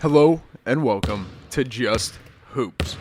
Hello and welcome to Just Hoops.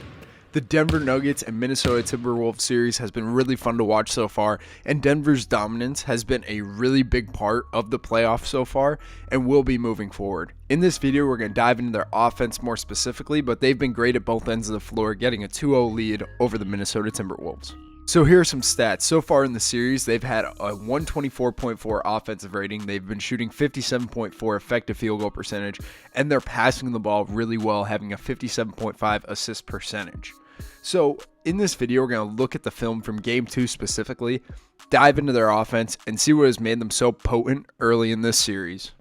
The Denver Nuggets and Minnesota Timberwolves series has been really fun to watch so far, and Denver's dominance has been a really big part of the playoffs so far and will be moving forward. In this video, we're going to dive into their offense more specifically, but they've been great at both ends of the floor, getting a 2-0 lead over the Minnesota Timberwolves. So here are some stats. So far in the series, they've had a 124.4 offensive rating. They've been shooting 57.4 effective field goal percentage, and they're passing the ball really well, having a 57.5 assist percentage. So in this video, we're going to look at the film from Game 2 specifically, dive into their offense, and see what has made them so potent early in this series.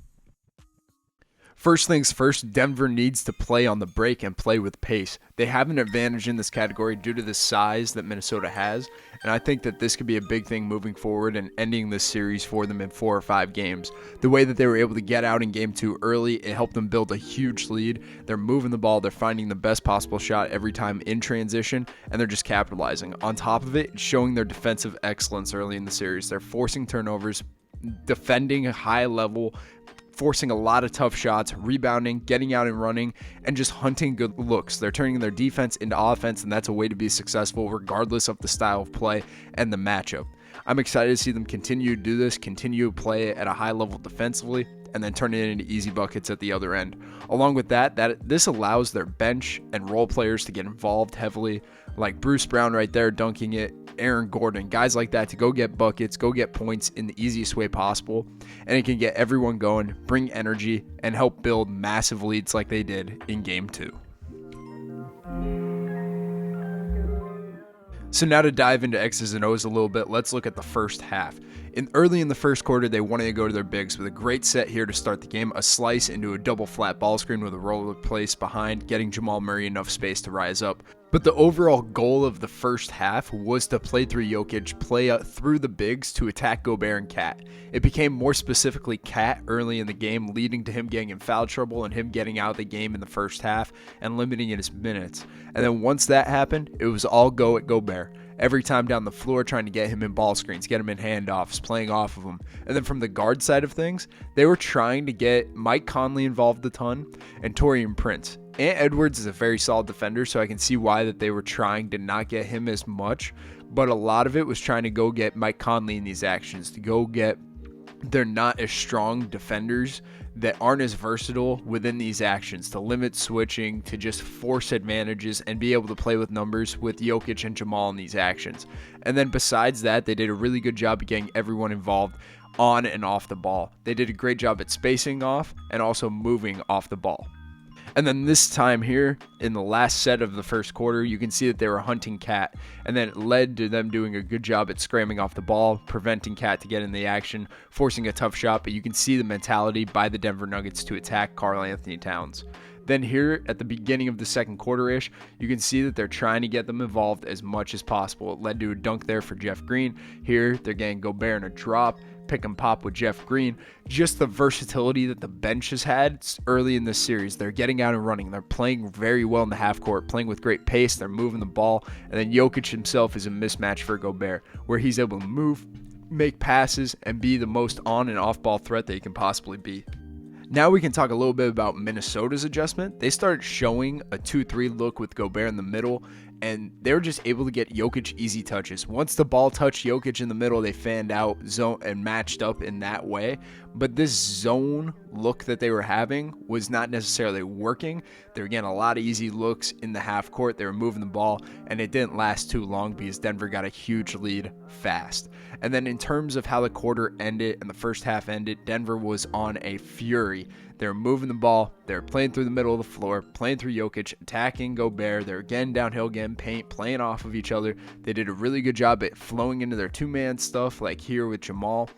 First things first, Denver needs to play on the break and play with pace. They have an advantage in this category due to the size that Minnesota has, and I think that this could be a big thing moving forward and ending this series for them in 4 or 5 games. The way that they were able to get out in Game 2 early, it helped them build a huge lead. They're moving the ball, they're finding the best possible shot every time in transition, and they're just capitalizing. On top of it, showing their defensive excellence early in the series. They're forcing turnovers, defending a high level, forcing a lot of tough shots, rebounding, getting out and running, and just hunting good looks. They're turning their defense into offense, and that's a way to be successful regardless of the style of play and the matchup. I'm excited to see them continue to do this, continue to play at a high level defensively, and then turn it into easy buckets at the other end. Along with that, this allows their bench and role players to get involved heavily, like Bruce Brown right there dunking it, Aaron Gordon, guys like that to go get buckets, go get points in the easiest way possible, and it can get everyone going, bring energy, and help build massive leads like they did in Game 2. So now to dive into X's and O's a little bit, let's look at the first half. Early in the first quarter, they wanted to go to their bigs with a great set here to start the game, a slice into a double flat ball screen with a roller place behind, getting Jamal Murray enough space to rise up. But the overall goal of the first half was to play through Jokic, play through the bigs to attack Gobert and Cat. It became more specifically Cat early in the game, leading to him getting in foul trouble and him getting out of the game in the first half and limiting his minutes. And then once that happened, it was all go at Gobert. Every time down the floor, trying to get him in ball screens, get him in handoffs, playing off of him. And then from the guard side of things, they were trying to get Mike Conley involved a ton and Taurean Prince. Ant Edwards is a very solid defender, so I can see why that they were trying to not get him as much. But a lot of it was trying to go get Mike Conley in these actions, to go get they're not as strong defenders that aren't as versatile within these actions, to limit switching, to just force advantages and be able to play with numbers with Jokic and Jamal in these actions. And then besides that, they did a really good job of getting everyone involved on and off the ball. They did a great job at spacing off and also moving off the ball. And then this time here, in the last set of the first quarter, you can see that they were hunting Cat, and then it led to them doing a good job at scramming off the ball, preventing Cat to get in the action, forcing a tough shot, but you can see the mentality by the Denver Nuggets to attack Karl Anthony Towns. Then here at the beginning of the second quarter-ish, you can see that they're trying to get them involved as much as possible. It led to a dunk there for Jeff Green. Here, they're getting Gobert in a drop, pick and pop with Jeff Green. Just the versatility that the bench has had early in this series. They're getting out and running. They're playing very well in the half court, playing with great pace. They're moving the ball. And then Jokic himself is a mismatch for Gobert, where he's able to move, make passes, and be the most on and off ball threat that he can possibly be. Now we can talk a little bit about Minnesota's adjustment. They started showing a 2-3 look with Gobert in the middle, and they were just able to get Jokic easy touches. Once the ball touched Jokic in the middle, they fanned out, zone, and matched up in that way. But this zone look that they were having was not necessarily working. They were getting a lot of easy looks in the half court. They were moving the ball, and it didn't last too long because Denver got a huge lead fast. And then in terms of how the quarter ended and the first half ended, Denver was on a fury. They were moving the ball. They were playing through the middle of the floor, playing through Jokic, attacking Gobert. They were getting downhill, getting paint, playing off of each other. They did a really good job at flowing into their two-man stuff, like here with Jamal.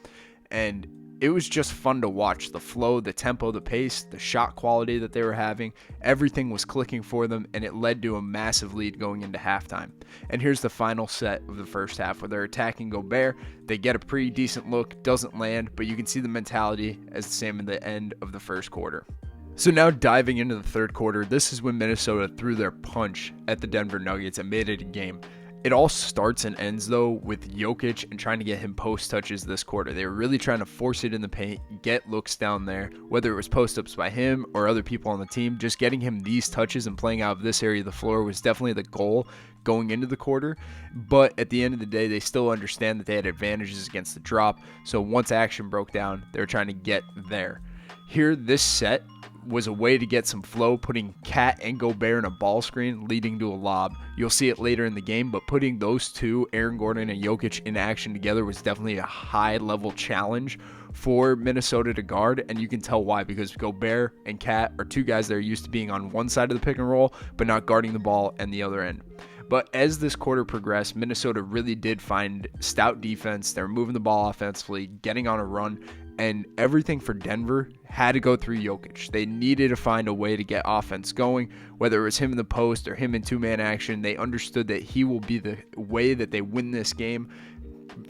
And it was just fun to watch. The flow, the tempo, the pace, the shot quality that they were having, everything was clicking for them, and it led to a massive lead going into halftime. And here's the final set of the first half where they're attacking Gobert. They get a pretty decent look, doesn't land, but you can see the mentality as the same in the end of the first quarter. So now diving into the third quarter, this is when Minnesota threw their punch at the Denver Nuggets and made it a game. It all starts and ends, though, with Jokic and trying to get him post touches this quarter. They were really trying to force it in the paint, get looks down there, whether it was post-ups by him or other people on the team. Just getting him these touches and playing out of this area of the floor was definitely the goal going into the quarter. But at the end of the day, they still understand that they had advantages against the drop. So once action broke down, they were trying to get there. Here, this set was a way to get some flow, putting Cat and Gobert in a ball screen, leading to a lob. You'll see it later in the game, but putting those two, Aaron Gordon and Jokic, in action together was definitely a high-level challenge for Minnesota to guard, and you can tell why, because Gobert and Cat are two guys that are used to being on one side of the pick and roll, but not guarding the ball and the other end. But as this quarter progressed, Minnesota really did find stout defense. They were moving the ball offensively, getting on a run, and everything for Denver had to go through Jokic. They needed to find a way to get offense going, whether it was him in the post or him in two-man action. They understood that he will be the way that they win this game,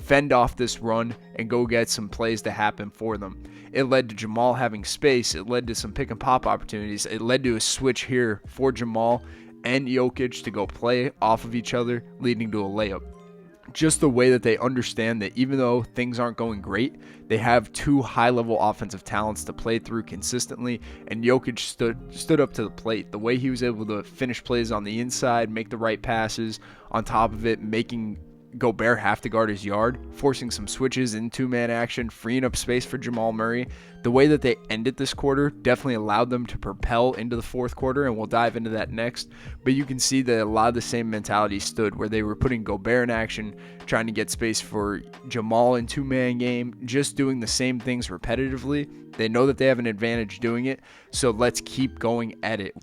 fend off this run, and go get some plays to happen for them. It led to Jamal having space. It led to some pick-and-pop opportunities. It led to a switch here for Jamal and Jokic to go play off of each other, leading to a layup. Just the way that they understand that even though things aren't going great, they have two high-level offensive talents to play through consistently, and Jokic stood up to the plate. The way he was able to finish plays on the inside, make the right passes, on top of it, making Gobert have to guard his yard, forcing some switches in two-man action, freeing up space for Jamal Murray. The way that they ended this quarter definitely allowed them to propel into the fourth quarter, and we'll dive into that next. But you can see that a lot of the same mentality stood, where they were putting Gobert in action, trying to get space for Jamal in two-man game, just doing the same things repetitively. They know that they have an advantage doing it, so let's keep going at it.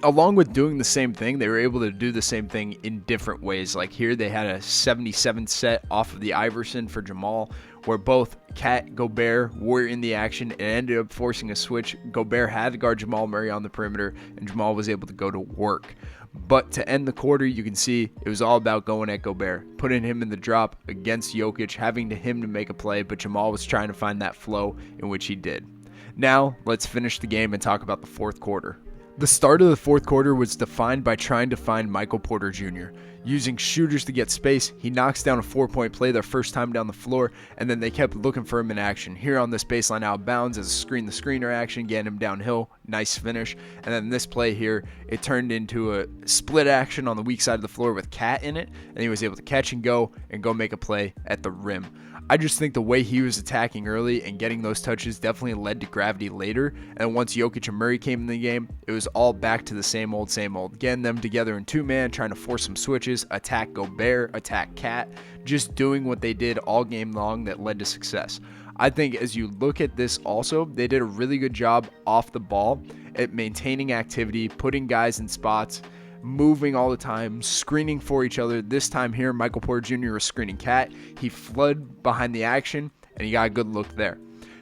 Along with doing the same thing, they were able to do the same thing in different ways. Like here, they had a 77 set off of the Iverson for Jamal, where both Cat, Gobert were in the action and ended up forcing a switch. Gobert had to guard Jamal Murray on the perimeter, and Jamal was able to go to work. But to end the quarter, you can see it was all about going at Gobert, putting him in the drop against Jokic, having him to make a play, but Jamal was trying to find that flow, in which he did. Now, let's finish the game and talk about the fourth quarter. The start of the fourth quarter was defined by trying to find Michael Porter Jr. Using shooters to get space, he knocks down a 4-point play their first time down the floor, and then they kept looking for him in action. Here on this baseline out of bounds as a screen-the-screener action, getting him downhill, nice finish. And then this play here, it turned into a split action on the weak side of the floor with Cat in it, and he was able to catch and go make a play at the rim. I just think the way he was attacking early and getting those touches definitely led to gravity later. And once Jokic and Murray came in the game, it was all back to the same old. Getting them together in two-man, trying to force some switches, attack Gobert, attack Cat, just doing what they did all game long that led to success. I think as you look at this also, they did a really good job off the ball at maintaining activity, putting guys in spots, moving all the time, screening for each other. This time here, Michael Porter Jr. was screening Cat. He fled behind the action, and he got a good look there.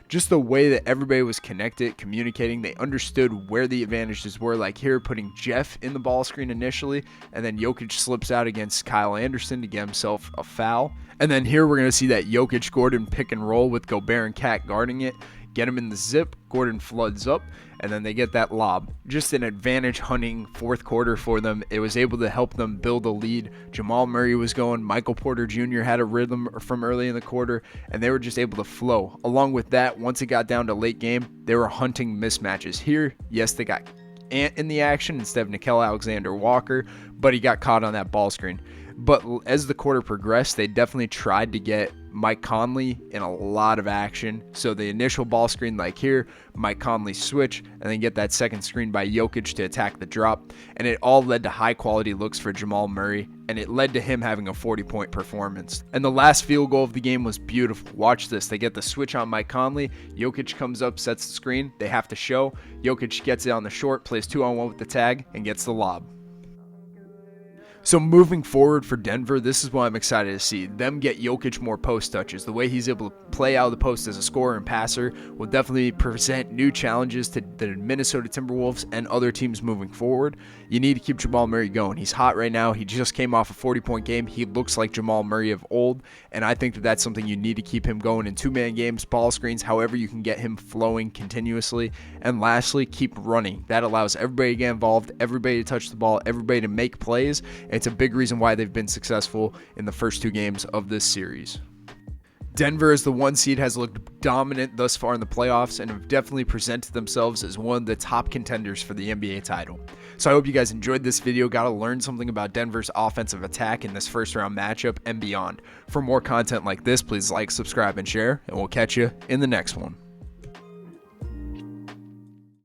Just the way that everybody was connected, communicating, they understood where the advantages were. Like here, putting Jeff in the ball screen initially, and then Jokic slips out against Kyle Anderson to get himself a foul. And then here we're going to see that Jokic-Gordon pick and roll with Gobert and Cat guarding it. Get him in the zip, Gordon floods up, and then they get that lob. Just an advantage hunting fourth quarter for them. It was able to help them build a lead. Jamal Murray was going. Michael Porter Jr. had a rhythm from early in the quarter, and they were just able to flow. Along with that, once it got down to late game, they were hunting mismatches. Here, yes, they got Ant in the action instead of Nickeil Alexander-Walker, but he got caught on that ball screen. But as the quarter progressed, they definitely tried to get Mike Conley in a lot of action. So the initial ball screen like here, Mike Conley switch, and then get that second screen by Jokic to attack the drop. And it all led to high quality looks for Jamal Murray, and it led to him having a 40-point performance. And the last field goal of the game was beautiful. Watch this. They get the switch on Mike Conley. Jokic comes up, sets the screen. They have to show. Jokic gets it on the short, plays 2-on-1 with the tag, and gets the lob. So moving forward for Denver, this is what I'm excited to see. Them get Jokic more post touches. The way he's able to play out of the post as a scorer and passer will definitely present new challenges to the Minnesota Timberwolves and other teams moving forward. You need to keep Jamal Murray going. He's hot right now. He just came off a 40-point game. He looks like Jamal Murray of old, and I think that that's something you need to keep him going in two-man games, ball screens, however you can get him flowing continuously. And lastly, keep running. That allows everybody to get involved, everybody to touch the ball, everybody to make plays, It's a big reason why they've been successful in the first 2 games of this series. Denver as the 1 seed has looked dominant thus far in the playoffs and have definitely presented themselves as one of the top contenders for the NBA title. So I hope you guys enjoyed this video, got to learn something about Denver's offensive attack in this first round matchup and beyond. For more content like this, please like, subscribe, and share, and we'll catch you in the next one.